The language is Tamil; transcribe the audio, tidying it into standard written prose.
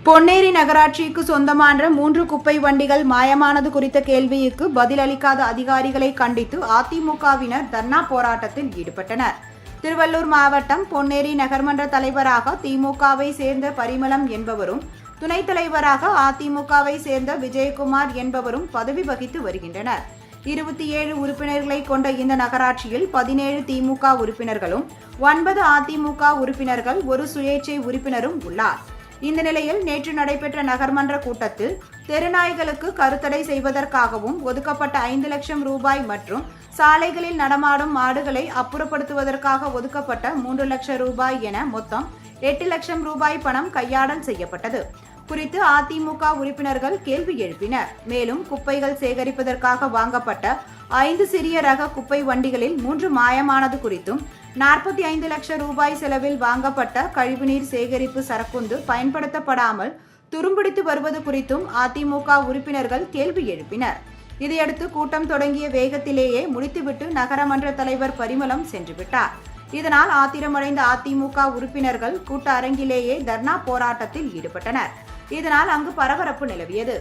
பொன்னேரி நகராட்சிக்கு சொந்தமான 3 குப்பை வண்டிகள் மாயமானது குறித்த கேள்விக்கு பதிலளிக்காத அதிகாரிகளை கண்டித்து அதிமுகவினர் தர்ணா போராட்டத்தில் ஈடுபட்டனர். திருவள்ளூர் மாவட்டம் பொன்னேரி நகர்மன்ற தலைவராக திமுகவை சேர்ந்த பரிமளம் என்பவரும், துணைத் தலைவராக அதிமுகவை சேர்ந்த விஜயகுமார் என்பவரும் பதவி வகித்து வருகின்றனர். 27 உறுப்பினர்களை கொண்ட இந்த நகராட்சியில் 17 திமுக உறுப்பினர்களும் 9 அதிமுக உறுப்பினர்கள், ஒரு சுயேட்சை உறுப்பினரும் உள்ளார். இந்த நிலையில் நேற்று நடைபெற்ற நகர்மன்ற கூட்டத்தில் தெருநாய்களுக்கு கருத்தடை செய்வதற்காகவும் ஒதுக்கப்பட்ட 5 லட்சம் ரூபாய் மற்றும் சாலைகளில் நடமாடும் மாடுகளை அப்புறப்படுத்துவதற்காக ஒதுக்கப்பட்ட 3 லட்சம் ரூபாய் என மொத்தம் 8 லட்சம் ரூபாய் பணம் கையாடல் செய்யப்பட்டது குறித்து அதிமுக உறுப்பினர்கள் கேள்வி எழுப்பினர். மேலும் குப்பைகள் சேகரிப்பதற்காக வாங்கப்பட்ட 5 சிறிய ரக குப்பை வண்டிகளில் 3 மாயமானது குறித்தும் 45 லட்சம் ரூபாய் செலவில் வாங்கப்பட்ட கழிவுநீர் சேகரிப்பு சரக்குந்து பயன்படுத்தப்படாமல் துரும்பிடித்து வருவது குறித்தும் அதிமுக உறுப்பினர்கள் கேள்வி எழுப்பினர். இதையடுத்து கூட்டம் தொடங்கிய வேகத்திலேயே முடித்துவிட்டு நகரமன்ற தலைவர் பரிமளம் சென்றுவிட்டார். இதனால் ஆத்திரமடைந்த அதிமுக உறுப்பினர்கள் கூட்ட அரங்கிலேயே தர்ணா போராட்டத்தில் ஈடுபட்டனர். இதனால் அங்கு பரபரப்பு நிலவியது.